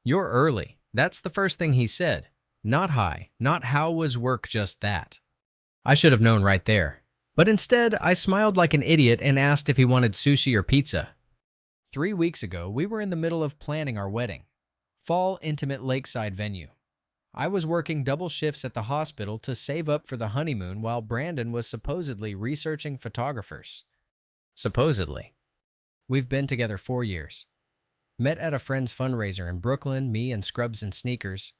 You're early. That's the first thing he said. Not hi, not how was work, just that. I should have known right there. But instead, I smiled like an idiot and asked if he wanted sushi or pizza. 3 weeks ago, we were in the middle of planning our wedding. Fall intimate lakeside venue. I was working double shifts at the hospital to save up for the honeymoon while Brandon was supposedly researching photographers. Supposedly. We've been together 4 years. Met at a friend's fundraiser in Brooklyn, me in scrubs and sneakers.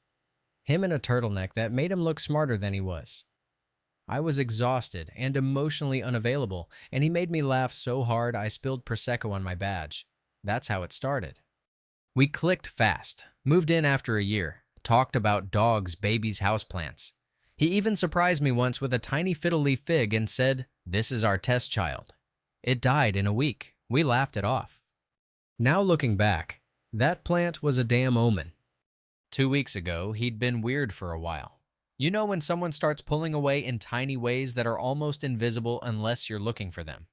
Him in a turtleneck that made him look smarter than he was. I was exhausted and emotionally unavailable, and he made me laugh so hard I spilled Prosecco on my badge. That's how it started. We clicked fast, moved in after a year, talked about dogs, babies, houseplants. He even surprised me once with a tiny fiddle leaf fig and said, "This is our test child." It died in a week. We laughed it off. Now looking back, that plant was a damn omen. 2 weeks ago, he'd been weird for a while. You know when someone starts pulling away in tiny ways that are almost invisible unless you're looking for them.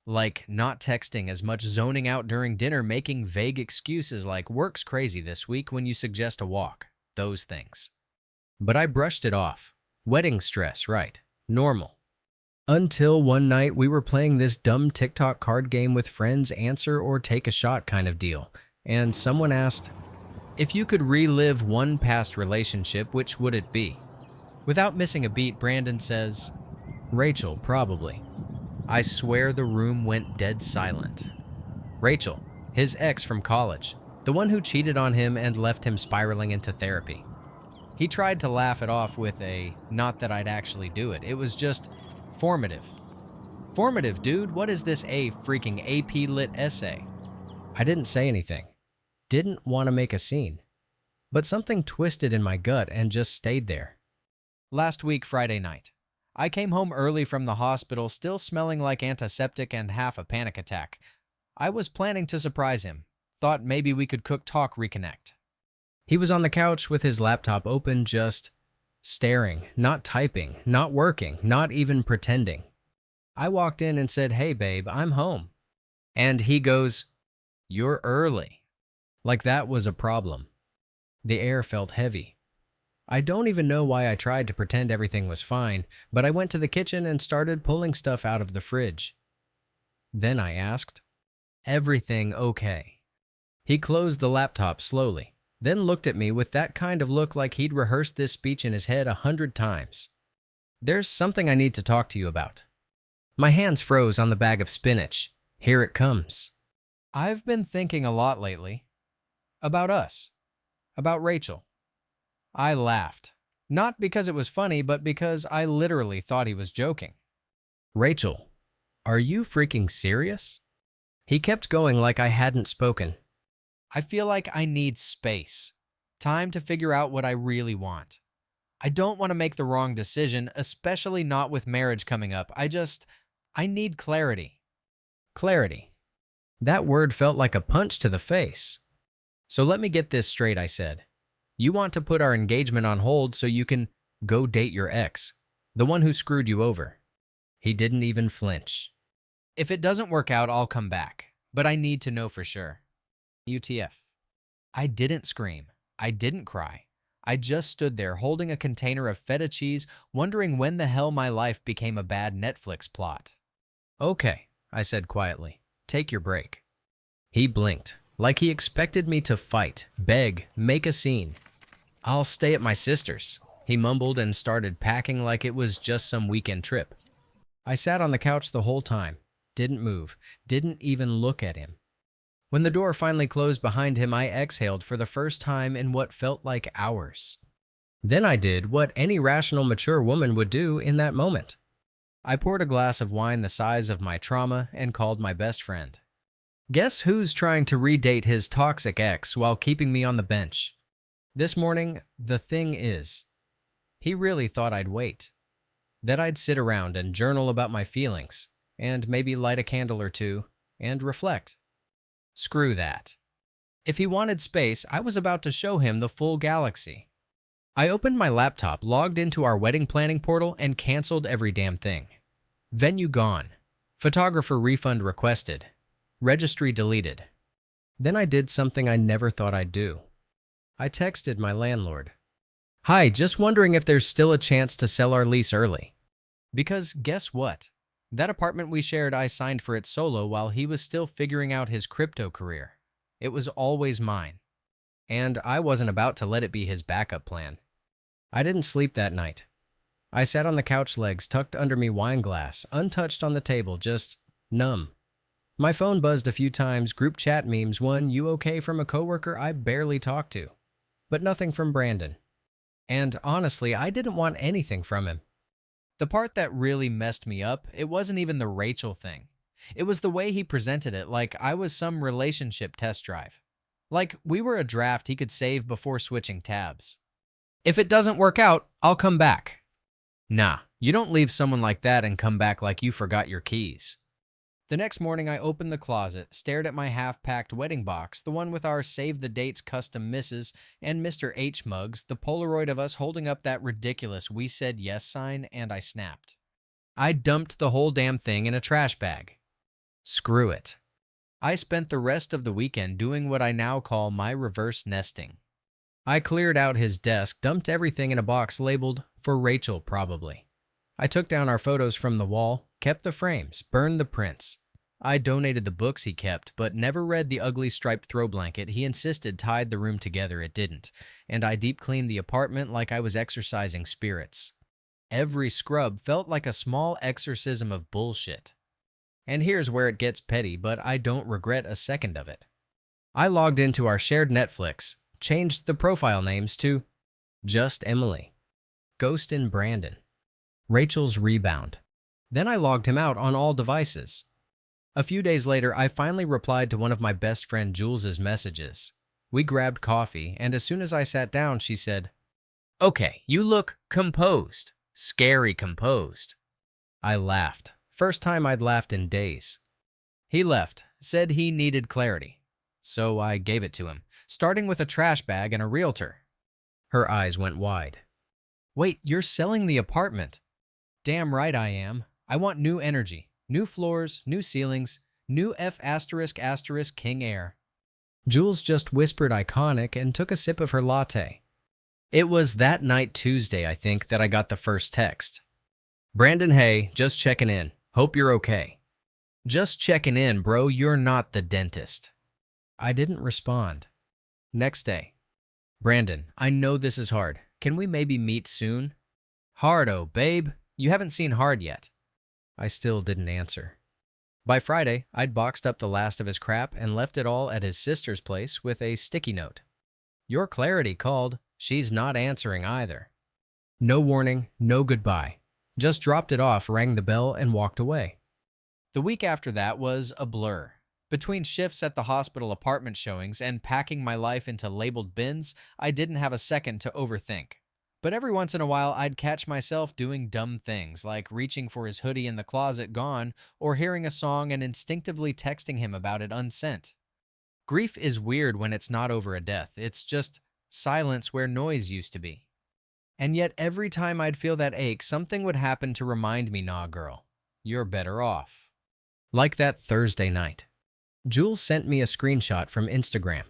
Like not texting as much, zoning out during dinner, making vague excuses like work's crazy this week when you suggest a walk. Those things. But I brushed it off. Wedding stress, right? Normal. Until one night we were playing this dumb TikTok card game with friends, answer or take a shot kind of deal, and someone asked, if you could relive one past relationship, which would it be? Without missing a beat, Brandon says, Rachel, probably. I swear the room went dead silent. Rachel, his ex from college, the one who cheated on him and left him spiraling into therapy. He tried to laugh it off with a, not that I'd actually do it, it was just formative. Formative, dude, what is this a freaking AP Lit essay? I didn't say anything. Didn't want to make a scene. But something twisted in my gut and just stayed there. Last week, Friday night, I came home early from the hospital, still smelling like antiseptic and half a panic attack. I was planning to surprise him. Thought maybe we could talk, reconnect. He was on the couch with his laptop open, just staring, not typing, not working, not even pretending. I walked in and said, hey babe, I'm home. And he goes, you're early. Like that was a problem. The air felt heavy. I don't even know why I tried to pretend everything was fine, but I went to the kitchen and started pulling stuff out of the fridge. Then I asked, everything okay? He closed the laptop slowly, then looked at me with that kind of look like he'd rehearsed this speech in his head 100 times. There's something I need to talk to you about. My hands froze on the bag of spinach. Here it comes. I've been thinking a lot lately. About us. About Rachel. I laughed. Not because it was funny, but because I literally thought he was joking. Rachel, are you freaking serious? He kept going like I hadn't spoken. I feel like I need space. Time to figure out what I really want. I don't want to make the wrong decision, especially not with marriage coming up. I need clarity. Clarity. That word felt like a punch to the face. So let me get this straight, I said. You want to put our engagement on hold so you can go date your ex, the one who screwed you over. He didn't even flinch. If it doesn't work out, I'll come back, but I need to know for sure. UTF. I didn't scream. I didn't cry. I just stood there holding a container of feta cheese, wondering when the hell my life became a bad Netflix plot. Okay, I said quietly. Take your break. He blinked, like he expected me to fight, beg, make a scene. I'll stay at my sister's, he mumbled and started packing like it was just some weekend trip. I sat on the couch the whole time, didn't move, didn't even look at him. When the door finally closed behind him, I exhaled for the first time in what felt like hours. Then I did what any rational, mature woman would do in that moment. I poured a glass of wine the size of my trauma and called my best friend. Guess who's trying to redate his toxic ex while keeping me on the bench? This morning, the thing is, he really thought I'd wait. That I'd sit around and journal about my feelings, and maybe light a candle or two, and reflect. Screw that. If he wanted space, I was about to show him the full galaxy. I opened my laptop, logged into our wedding planning portal, and canceled every damn thing. Venue gone. Photographer refund requested. Registry deleted. Then I did something I never thought I'd do. I texted my landlord. Hi, just wondering if there's still a chance to sell our lease early. Because guess what? That apartment we shared, I signed for it solo while he was still figuring out his crypto career. It was always mine. And I wasn't about to let it be his backup plan. I didn't sleep that night. I sat on the couch, legs tucked under me, wine glass, untouched on the table, just numb. My phone buzzed a few times, group chat memes, one "you okay" from a coworker I barely talked to. But nothing from Brandon. And honestly, I didn't want anything from him. The part that really messed me up, it wasn't even the Rachel thing. It was the way he presented it, like I was some relationship test drive. Like we were a draft he could save before switching tabs. If it doesn't work out, I'll come back. Nah, you don't leave someone like that and come back like you forgot your keys. The next morning, I opened the closet, stared at my half-packed wedding box, the one with our Save the Dates custom Mrs. and Mr. H mugs, the Polaroid of us holding up that ridiculous "we said yes" sign, and I snapped. I dumped the whole damn thing in a trash bag. Screw it. I spent the rest of the weekend doing what I now call my reverse nesting. I cleared out his desk, dumped everything in a box labeled "for Rachel, probably." I took down our photos from the wall, kept the frames, burned the prints. I donated the books he kept, but never read the ugly striped throw blanket he insisted tied the room together. It didn't, and I deep cleaned the apartment like I was exorcising spirits. Every scrub felt like a small exorcism of bullshit. And here's where it gets petty, but I don't regret a second of it. I logged into our shared Netflix, changed the profile names to Just Emily, Ghost in Brandon, Rachel's Rebound. Then I logged him out on all devices. A few days later, I finally replied to one of my best friend Jules's messages. We grabbed coffee, and as soon as I sat down, she said, "Okay, you look composed. Scary composed." I laughed. First time I'd laughed in days. He left, said he needed clarity. So I gave it to him, starting with a trash bag and a realtor. Her eyes went wide. "Wait, you're selling the apartment?" "Damn right I am. I want new energy, new floors, new ceilings, new F*** king air." Jules just whispered iconic and took a sip of her latte. It was that night, Tuesday, I think, that I got the first text. "Brandon, hey, just checking in. Hope you're okay." Just checking in, bro, you're not the dentist. I didn't respond. Next day. "Brandon, I know this is hard. Can we maybe meet soon?" "Hardo, babe. You haven't seen Hard yet." I still didn't answer. By Friday, I'd boxed up the last of his crap and left it all at his sister's place with a sticky note. "Your Clarity called. She's not answering either." No warning, no goodbye. Just dropped it off, rang the bell, and walked away. The week after that was a blur. Between shifts at the hospital, apartment showings, and packing my life into labeled bins, I didn't have a second to overthink. But every once in a while, I'd catch myself doing dumb things, like reaching for his hoodie in the closet gone, or hearing a song and instinctively texting him about it unsent. Grief is weird when it's not over a death. It's just silence where noise used to be. And yet every time I'd feel that ache, something would happen to remind me, "Nah, girl, you're better off." Like that Thursday night. Jules sent me a screenshot from Instagram.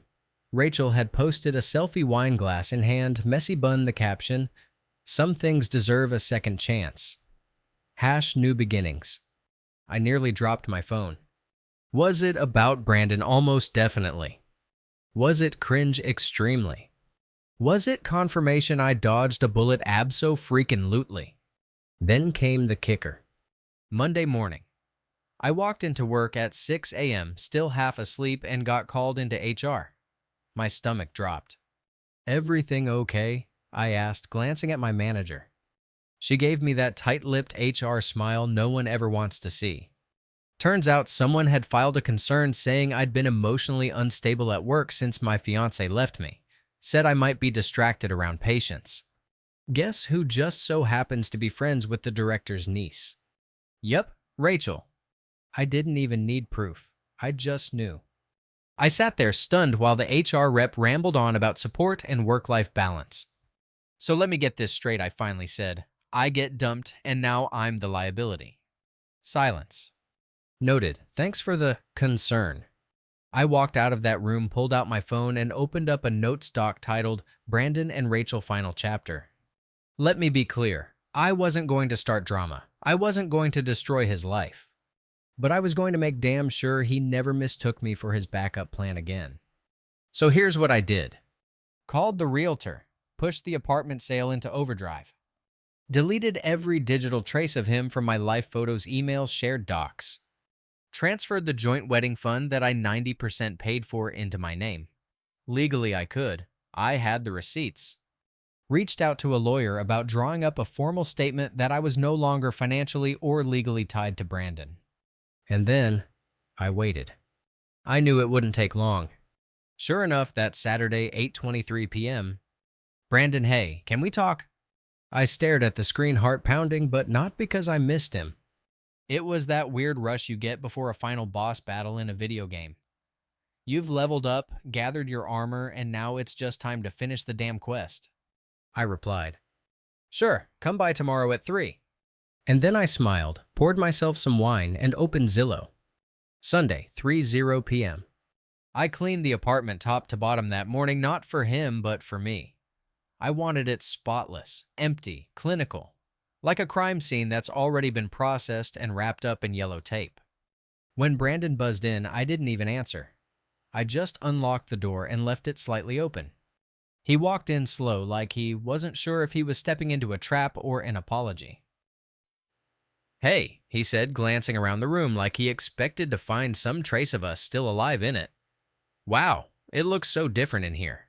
Rachel had posted a selfie, wine glass in hand, messy bun, the caption, "Some things deserve a second chance. #new beginnings." I nearly dropped my phone. Was it about Brandon? Almost definitely. Was it cringe? Extremely. Was it confirmation I dodged a bullet? Abso-freaking-lutely. Then came the kicker. Monday morning. I walked into work at 6 a.m., still half asleep, and got called into HR. My stomach dropped. "Everything okay?" I asked, glancing at my manager. She gave me that tight-lipped HR smile no one ever wants to see. Turns out someone had filed a concern saying I'd been emotionally unstable at work since my fiancé left me. Said I might be distracted around patients. Guess who just so happens to be friends with the director's niece? Yep, Rachel. I didn't even need proof. I just knew. I sat there stunned while the HR rep rambled on about support and work-life balance. "So let me get this straight," I finally said. "I get dumped, and now I'm the liability." Silence. Noted. Thanks for the concern. I walked out of that room, pulled out my phone, and opened up a notes doc titled Brandon and Rachel Final Chapter. Let me be clear. I wasn't going to start drama. I wasn't going to destroy his life. But I was going to make damn sure he never mistook me for his backup plan again. So here's what I did. Called the realtor, pushed the apartment sale into overdrive, deleted every digital trace of him from my life photos, emails, shared docs, transferred the joint wedding fund that I 90% paid for into my name. Legally I could. I had the receipts. Reached out to a lawyer about drawing up a formal statement that I was no longer financially or legally tied to Brandon. And then I waited. I knew it wouldn't take long. Sure enough, that Saturday, 8:23 p.m., Brandon, hey, can we talk? I stared at the screen, heart pounding, but not because I missed him. It was that weird rush you get before a final boss battle in a video game. You've leveled up, gathered your armor, and now it's just time to finish the damn quest. I replied, sure, come by tomorrow at 3. And then I smiled, poured myself some wine, and opened Zillow. Sunday, 3:00 p.m. I cleaned the apartment top to bottom that morning, not for him, but for me. I wanted it spotless, empty, clinical, like a crime scene that's already been processed and wrapped up in yellow tape. When Brandon buzzed in, I didn't even answer. I just unlocked the door and left it slightly open. He walked in slow, like he wasn't sure if he was stepping into a trap or an apology. Hey, he said, glancing around the room like he expected to find some trace of us still alive in it. Wow, it looks so different in here.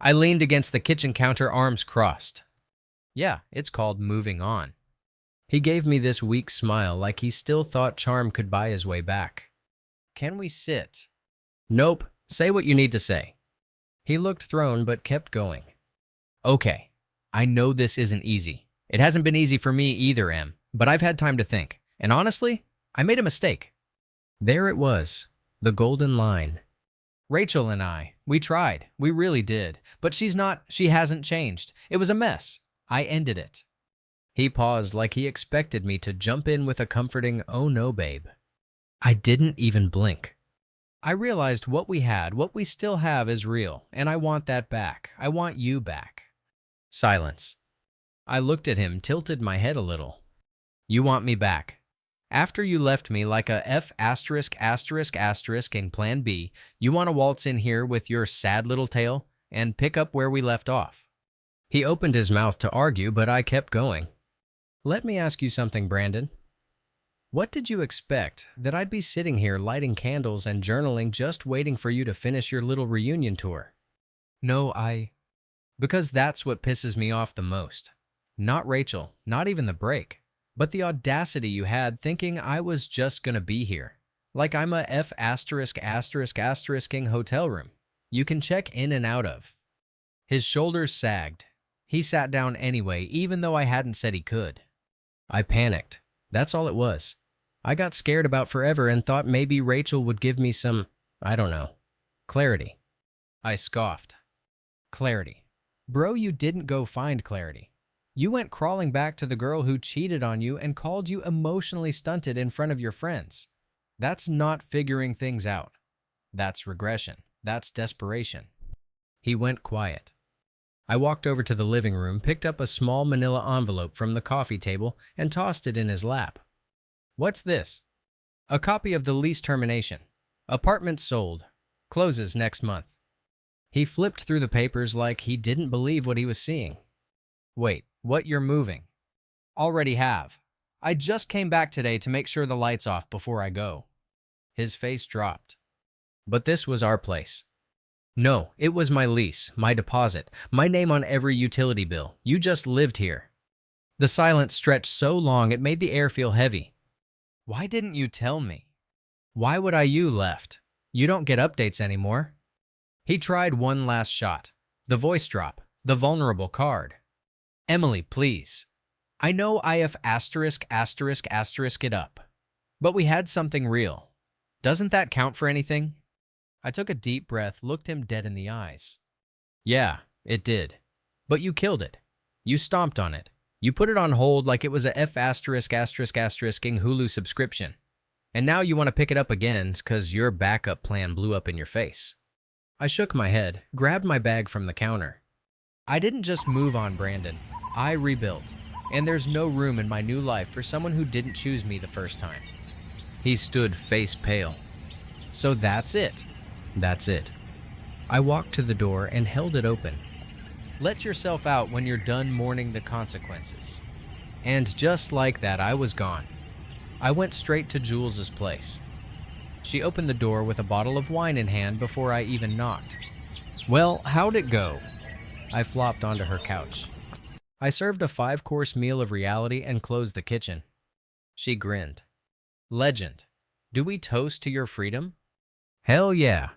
I leaned against the kitchen counter, arms crossed. Yeah, it's called moving on. He gave me this weak smile like he still thought charm could buy his way back. Can we sit? Nope, say what you need to say. He looked thrown but kept going. Okay, I know this isn't easy. It hasn't been easy for me either, Em, but I've had time to think. And honestly, I made a mistake. There it was, the golden line. Rachel and I, we tried. We really did. But she hasn't changed. It was a mess. I ended it. He paused like he expected me to jump in with a comforting, oh no, babe. I didn't even blink. I realized what we had, what we still have is real, and I want that back. I want you back. Silence. I looked at him, tilted my head a little. You want me back. After you left me like a F*** in Plan B, you want to waltz in here with your sad little tale and pick up where we left off. He opened his mouth to argue, but I kept going. Let me ask you something, Brandon. What did you expect, that I'd be sitting here lighting candles and journaling just waiting for you to finish your little reunion tour? No, because that's what pisses me off the most. Not Rachel, not even the break. But the audacity you had thinking I was just gonna be here. Like I'm a F***ing hotel room you can check in and out of. His shoulders sagged. He sat down anyway, even though I hadn't said he could. I panicked. That's all it was. I got scared about forever and thought maybe Rachel would give me some, I don't know, clarity. I scoffed. Clarity. Bro, you didn't go find clarity. You went crawling back to the girl who cheated on you and called you emotionally stunted in front of your friends. That's not figuring things out. That's regression. That's desperation. He went quiet. I walked over to the living room, picked up a small manila envelope from the coffee table, and tossed it in his lap. What's this? A copy of the lease termination. Apartment sold. Closes next month. He flipped through the papers like he didn't believe what he was seeing. Wait, what, you're moving? Already have. I just came back today to make sure the light's off before I go. His face dropped. But this was our place. No, it was my lease, my deposit, my name on every utility bill. You just lived here. The silence stretched so long it made the air feel heavy. Why didn't you tell me? Why would you left? You don't get updates anymore. He tried one last shot. The voice drop. The vulnerable card. Emily, please. I know IF *** it up. But we had something real. Doesn't that count for anything? I took a deep breath, looked him dead in the eyes. Yeah, it did. But you killed it. You stomped on it. You put it on hold like it was a F***ing Hulu subscription. And now you want to pick it up again because your backup plan blew up in your face. I shook my head, grabbed my bag from the counter. I didn't just move on, Brandon. I rebuilt. And there's no room in my new life for someone who didn't choose me the first time. He stood face pale. So that's it. That's it. I walked to the door and held it open. Let yourself out when you're done mourning the consequences. And just like that, I was gone. I went straight to Jules's place. She opened the door with a bottle of wine in hand before I even knocked. Well, how'd it go? I flopped onto her couch. I served a 5-course meal of reality and closed the kitchen. She grinned. Legend. Do we toast to your freedom? Hell yeah.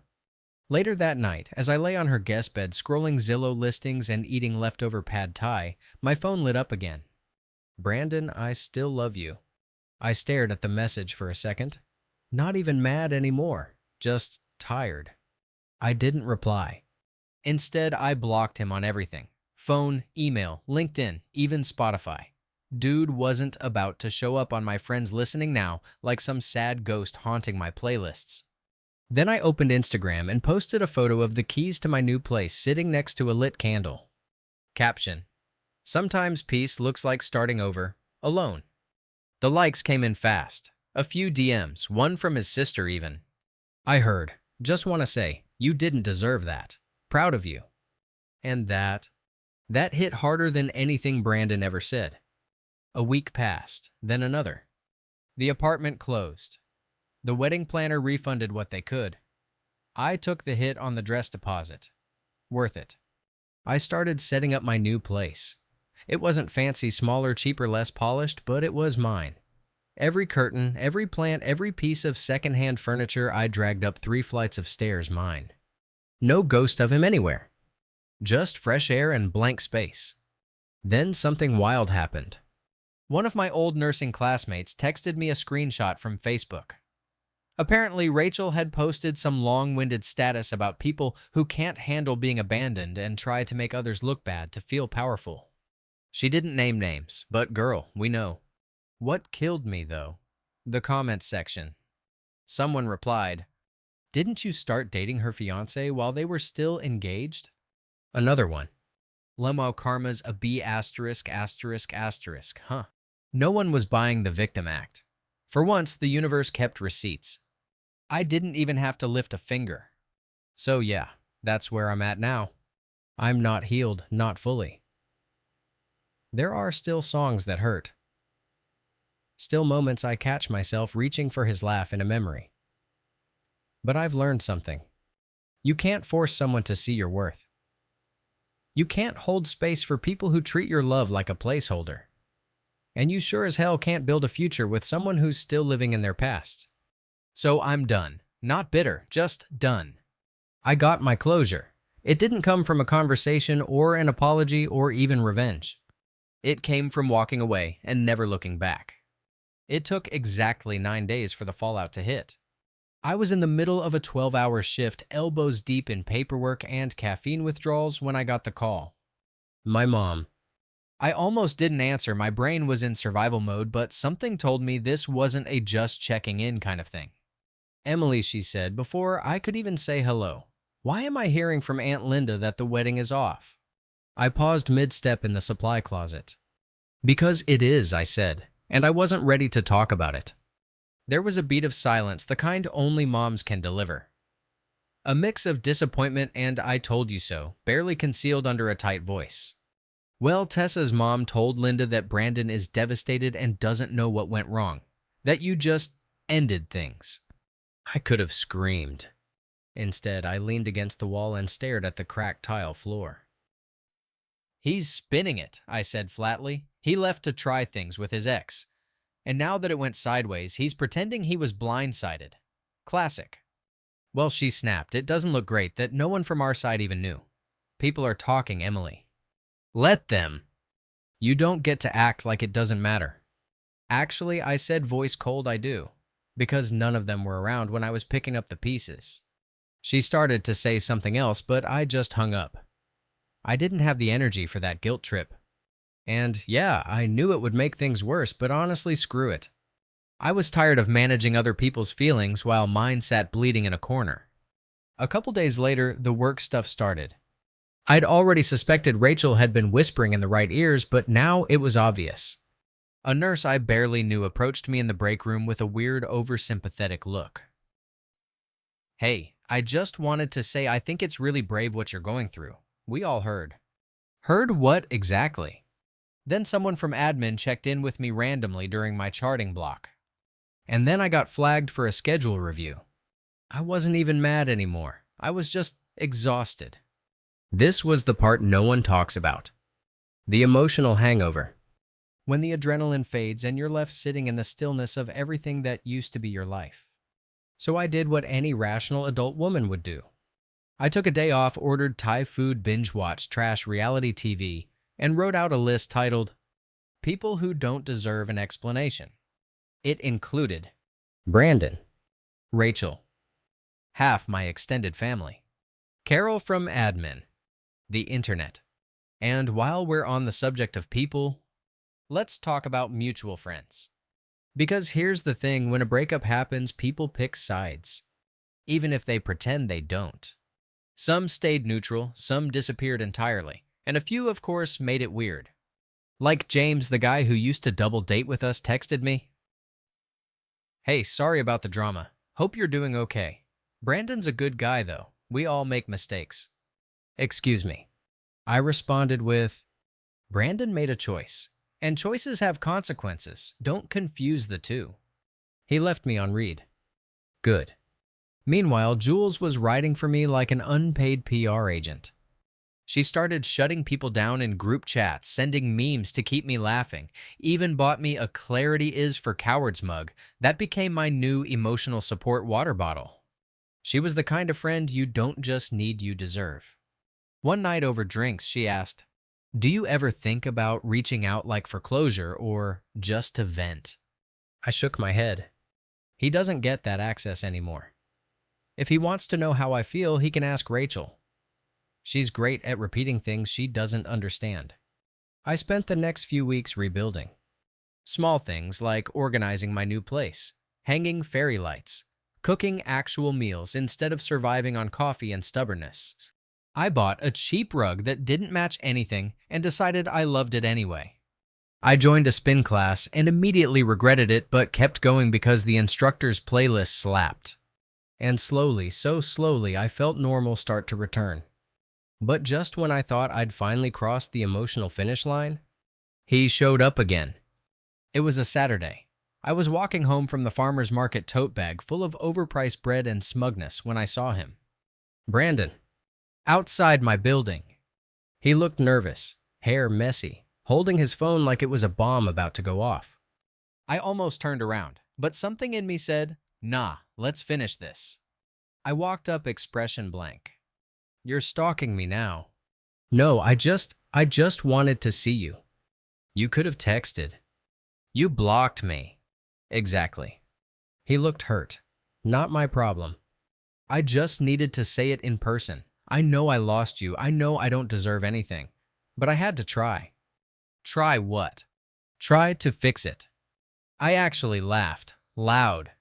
Later that night, as I lay on her guest bed scrolling Zillow listings and eating leftover pad thai, my phone lit up again. Brandon, I still love you. I stared at the message for a second. Not even mad anymore, just tired. I didn't reply. Instead, I blocked him on everything. Phone, email, LinkedIn, even Spotify. Dude wasn't about to show up on my friends listening now like some sad ghost haunting my playlists. Then I opened Instagram and posted a photo of the keys to my new place sitting next to a lit candle. Caption: sometimes peace looks like starting over, alone. The likes came in fast. A few DMs, one from his sister even. I heard, just want to say, you didn't deserve that. Proud of you. And that hit harder than anything Brandon ever said. A week passed, then another. The apartment closed. The wedding planner refunded what they could. I took the hit on the dress deposit. Worth it. I started setting up my new place. It wasn't fancy, smaller, cheaper, less polished, but it was mine. Every curtain, every plant, every piece of secondhand furniture I dragged up 3 flights of stairs mine. No ghost of him anywhere. Just fresh air and blank space. Then something wild happened. One of my old nursing classmates texted me a screenshot from Facebook. Apparently, Rachel had posted some long-winded status about people who can't handle being abandoned and try to make others look bad to feel powerful. She didn't name names, but girl, we know. What killed me, though? The comments section. Someone replied, "Didn't you start dating her fiancé while they were still engaged?" Another one. Lemo karma's a B******, huh? No one was buying the victim act. For once, the universe kept receipts. I didn't even have to lift a finger. So yeah, that's where I'm at now. I'm not healed, not fully. There are still songs that hurt. Still moments I catch myself reaching for his laugh in a memory. But I've learned something. You can't force someone to see your worth. You can't hold space for people who treat your love like a placeholder. And you sure as hell can't build a future with someone who's still living in their past. So I'm done. Not bitter, just done. I got my closure. It didn't come from a conversation or an apology or even revenge. It came from walking away and never looking back. It took exactly 9 days for the fallout to hit. I was in the middle of a 12-hour shift, elbows deep in paperwork and caffeine withdrawals when I got the call. My mom. I almost didn't answer. My brain was in survival mode, but something told me this wasn't a just checking in kind of thing. Emily, she said, before I could even say hello. Why am I hearing from Aunt Linda that the wedding is off? I paused mid-step in the supply closet. Because it is, I said, and I wasn't ready to talk about it. There was a beat of silence, the kind only moms can deliver. A mix of disappointment and "I told you so," barely concealed under a tight voice. Well, Tessa's mom told Linda that Brandon is devastated and doesn't know what went wrong. That you just ended things. I could have screamed. Instead, I leaned against the wall and stared at the cracked tile floor. He's spinning it, I said flatly. He left to try things with his ex. And now that it went sideways, he's pretending he was blindsided. Classic. Well, she snapped. It doesn't look great that no one from our side even knew. People are talking, Emily. Let them. You don't get to act like it doesn't matter. Actually, I said voice cold, I do. Because none of them were around when I was picking up the pieces. She started to say something else, but I just hung up. I didn't have the energy for that guilt trip. And yeah, I knew it would make things worse, but honestly, screw it. I was tired of managing other people's feelings while mine sat bleeding in a corner. A couple days later, the work stuff started. I'd already suspected Rachel had been whispering in the right ears, but now it was obvious. A nurse I barely knew approached me in the break room with a weird, oversympathetic look. "Hey, I just wanted to say I think it's really brave what you're going through. We all heard." Heard what exactly? Then someone from admin checked in with me randomly during my charting block. And then I got flagged for a schedule review. I wasn't even mad anymore. I was just exhausted. This was the part no one talks about. The emotional hangover. When the adrenaline fades and you're left sitting in the stillness of everything that used to be your life. So I did what any rational adult woman would do. I took a day off, ordered Thai food, binge-watched trash reality TV, and wrote out a list titled, "People Who Don't Deserve an Explanation." It included Brandon, Rachel, half my extended family, Carol from admin, the internet, and while we're on the subject of people, let's talk about mutual friends. Because here's the thing, when a breakup happens, people pick sides, even if they pretend they don't. Some stayed neutral, some disappeared entirely, and a few, of course, made it weird. Like James, the guy who used to double date with us, texted me, "Hey, sorry about the drama. Hope you're doing okay. Brandon's a good guy, though. We all make mistakes." Excuse me. I responded with, "Brandon made a choice, and choices have consequences. Don't confuse the two." He left me on read. Good. Meanwhile, Jules was writing for me like an unpaid PR agent. She started shutting people down in group chats, sending memes to keep me laughing, even bought me a Clarity is for Cowards mug that became my new emotional support water bottle. She was the kind of friend you don't just need, you deserve. One night over drinks, she asked, "Do you ever think about reaching out like for closure or just to vent?" I shook my head. He doesn't get that access anymore. If he wants to know how I feel, he can ask Rachel. She's great at repeating things she doesn't understand. I spent the next few weeks rebuilding. Small things like organizing my new place, hanging fairy lights, cooking actual meals instead of surviving on coffee and stubbornness. I bought a cheap rug that didn't match anything and decided I loved it anyway. I joined a spin class and immediately regretted it, but kept going because the instructor's playlist slapped. And slowly, so slowly, I felt normal start to return. But just when I thought I'd finally crossed the emotional finish line, he showed up again. It was a Saturday. I was walking home from the farmer's market tote bag full of overpriced bread and smugness when I saw him. Brandon. Outside my building. He looked nervous, hair messy, holding his phone like it was a bomb about to go off. I almost turned around, but something in me said, "Nah, let's finish this." I walked up, expression blank. "You're stalking me now." "No, I just wanted to see you." "You could have texted." "You blocked me." "Exactly." He looked hurt. "Not my problem. I just needed to say it in person. I know I lost you. I know I don't deserve anything. But I had to try." "Try what?" "Try to fix it." I actually laughed, loud.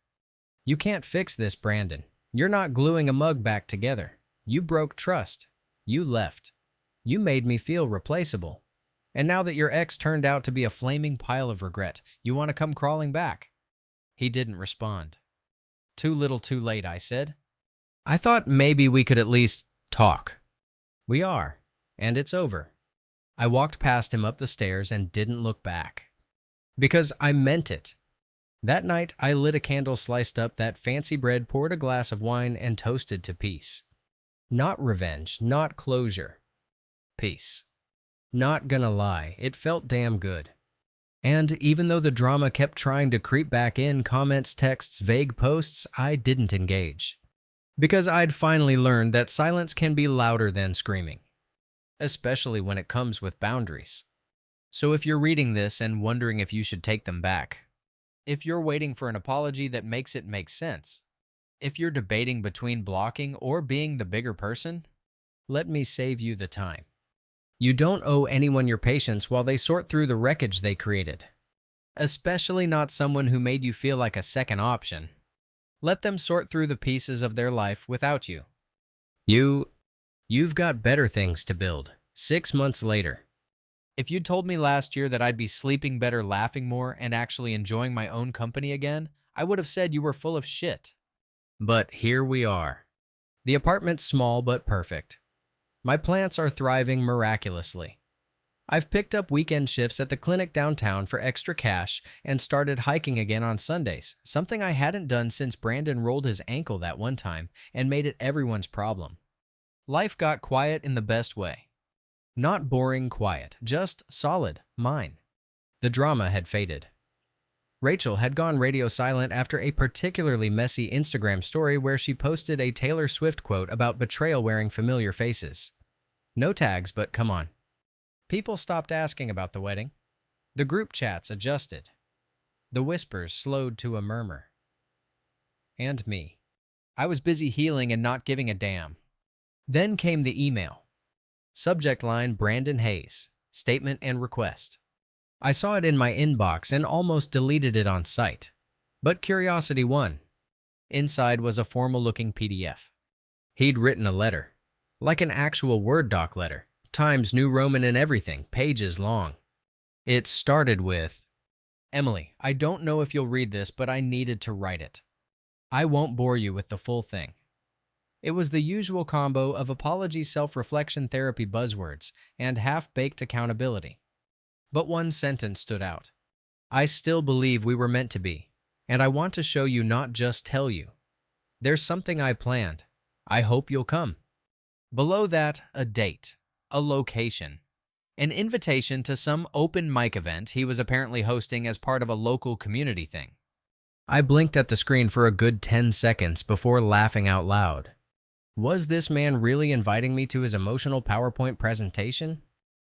"You can't fix this, Brandon. You're not gluing a mug back together. You broke trust. You left. You made me feel replaceable. And now that your ex turned out to be a flaming pile of regret, you want to come crawling back." He didn't respond. "Too little too late," I said. "I thought maybe we could at least talk." "We are, and it's over." I walked past him up the stairs and didn't look back. Because I meant it. That night, I lit a candle, sliced up that fancy bread, poured a glass of wine, and toasted to peace. Not revenge, not closure. Peace. Not gonna lie, it felt damn good. And even though the drama kept trying to creep back in, comments, texts, vague posts, I didn't engage. Because I'd finally learned that silence can be louder than screaming. Especially when it comes with boundaries. So if you're reading this and wondering if you should take them back, if you're waiting for an apology that makes it make sense, if you're debating between blocking or being the bigger person, let me save you the time. You don't owe anyone your patience while they sort through the wreckage they created. especially not someone who made you feel like a second option. Let them sort through the pieces of their life without you. You've got better things to build. 6 months later. If you'd told me last year that I'd be sleeping better, laughing more, and actually enjoying my own company again, I would have said you were full of shit. But here we are. The apartment's small but perfect. My plants are thriving miraculously. I've picked up weekend shifts at the clinic downtown for extra cash and started hiking again on Sundays, something I hadn't done since Brandon rolled his ankle that one time and made it everyone's problem. Life got quiet in the best way. Not boring quiet, just solid, mine. The drama had faded. Rachel had gone radio silent after a particularly messy Instagram story where she posted a Taylor Swift quote about betrayal wearing familiar faces. No tags, but come on. People stopped asking about the wedding. The group chats adjusted. The whispers slowed to a murmur. And me. I was busy healing and not giving a damn. Then came the email. Subject line Brandon Hayes. Statement and request. I saw it in my inbox and almost deleted it on sight. But curiosity won. Inside was a formal-looking PDF. He'd written a letter. Like an actual Word doc letter. Times New Roman and everything, pages long. It started with, Emily, I don't know if you'll read this, but I needed to write it. I won't bore you with the full thing. It was the usual combo of apology, self-reflection, therapy buzzwords, and half-baked accountability. But one sentence stood out. I still believe we were meant to be, and I want to show you, not just tell you. There's something I planned. I hope you'll come. Below that, a date, a location, an invitation to some open mic event he was apparently hosting as part of a local community thing. I blinked at the screen for a good 10 seconds before laughing out loud. Was this man really inviting me to his emotional PowerPoint presentation?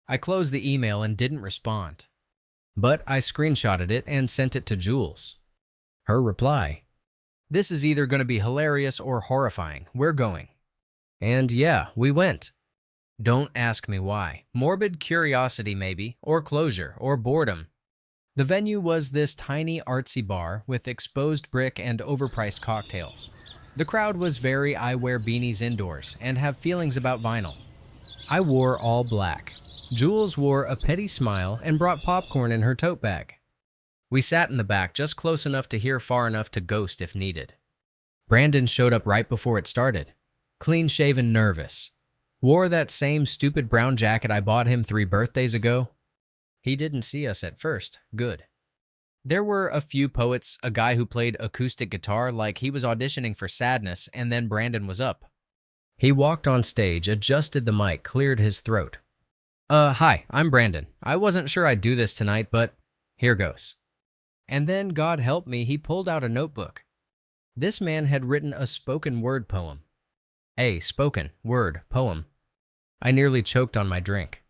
I closed the email and didn't respond. But I screenshotted it and sent it to Jules. Her reply, this is either going to be hilarious or horrifying. We're going. And yeah, we went. Don't ask me why. Morbid curiosity maybe, or closure, or boredom. The venue was this tiny artsy bar with exposed brick and overpriced cocktails. The crowd was very I wear beanies indoors and have feelings about vinyl. I wore all black. Jules wore a petty smile and brought popcorn in her tote bag. We sat in the back just close enough to hear, far enough to ghost if needed. Brandon showed up right before it started. Clean-shaven, nervous. Wore that same stupid brown jacket I bought him 3 birthdays ago. He didn't see us at first. Good. There were a few poets, a guy who played acoustic guitar like he was auditioning for Sadness, and then Brandon was up. He walked on stage, adjusted the mic, cleared his throat. Hi, I'm Brandon. I wasn't sure I'd do this tonight, but here goes. And then, God help me, he pulled out a notebook. This man had written a spoken word poem. A spoken word poem. I nearly choked on my drink.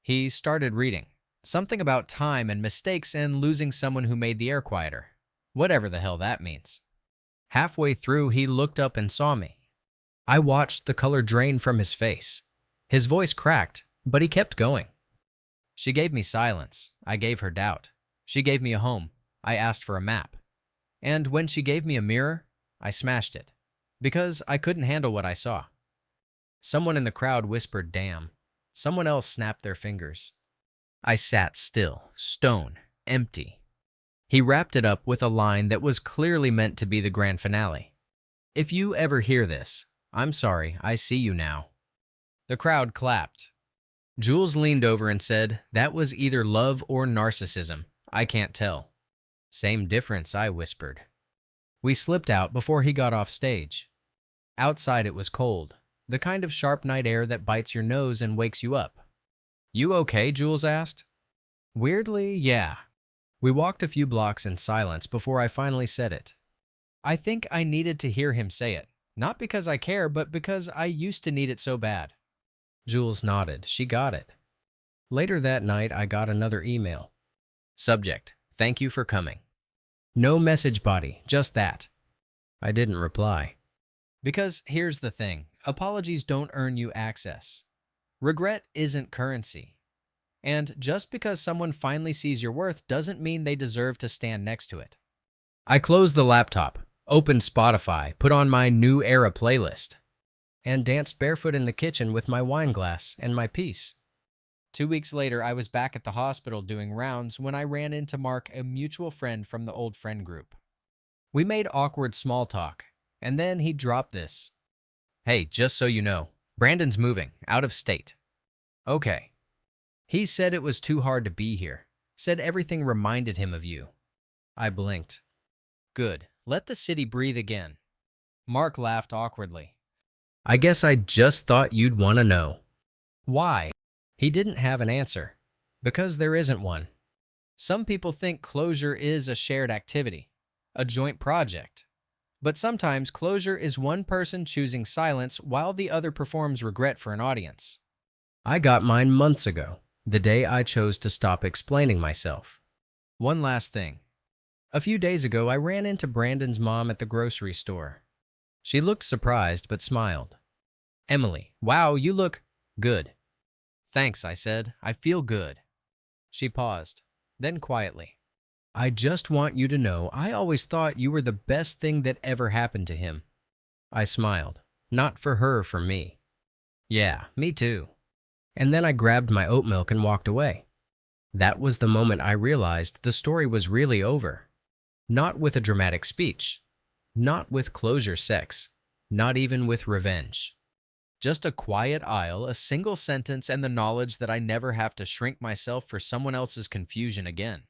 He started reading. Something about time and mistakes and losing someone who made the air quieter. Whatever the hell that means. Halfway through, he looked up and saw me. I watched the color drain from his face. His voice cracked, but he kept going. She gave me silence. I gave her doubt. She gave me a home. I asked for a map. And when she gave me a mirror, I smashed it. Because I couldn't handle what I saw. Someone in the crowd whispered, damn. Someone else snapped their fingers. I sat still, stone, empty. He wrapped it up with a line that was clearly meant to be the grand finale. If you ever hear this, I'm sorry, I see you now. The crowd clapped. Jules leaned over and said, that was either love or narcissism. I can't tell. Same difference, I whispered. We slipped out before he got off stage. Outside it was cold, the kind of sharp night air that bites your nose and wakes you up. You okay? Jules asked. Weirdly, yeah. We walked a few blocks in silence before I finally said it. I think I needed to hear him say it, not because I care, but because I used to need it so bad. Jules nodded. She got it. Later that night, I got another email. Subject, thank you for coming. No message body, just that. I didn't reply. Because here's the thing, apologies don't earn you access. Regret isn't currency. And just because someone finally sees your worth doesn't mean they deserve to stand next to it. I closed the laptop, opened Spotify, put on my New Era playlist, and danced barefoot in the kitchen with my wine glass and my piece. 2 weeks later, I was back at the hospital doing rounds when I ran into Mark, a mutual friend from the old friend group. We made awkward small talk, and then he dropped this. "Hey, just so you know, Brandon's moving, out of state." Okay. He said it was too hard to be here, said everything reminded him of you. I blinked. Good, let the city breathe again. Mark laughed awkwardly. "I guess I just thought you'd want to know." Why? He didn't have an answer. Because there isn't one. Some people think closure is a shared activity, a joint project. But sometimes closure is one person choosing silence while the other performs regret for an audience. I got mine months ago, the day I chose to stop explaining myself. One last thing. A few days ago, I ran into Brandon's mom at the grocery store. She looked surprised but smiled. "Emily, wow, you look good." "Thanks," I said. "I feel good." She paused, then quietly. "I just want you to know I always thought you were the best thing that ever happened to him." I smiled. Not for her, for me. "Yeah, me too." And then I grabbed my oat milk and walked away. That was the moment I realized the story was really over. Not with a dramatic speech. Not with closure sex. Not even with revenge. Just a quiet aisle, a single sentence, and the knowledge that I never have to shrink myself for someone else's confusion again.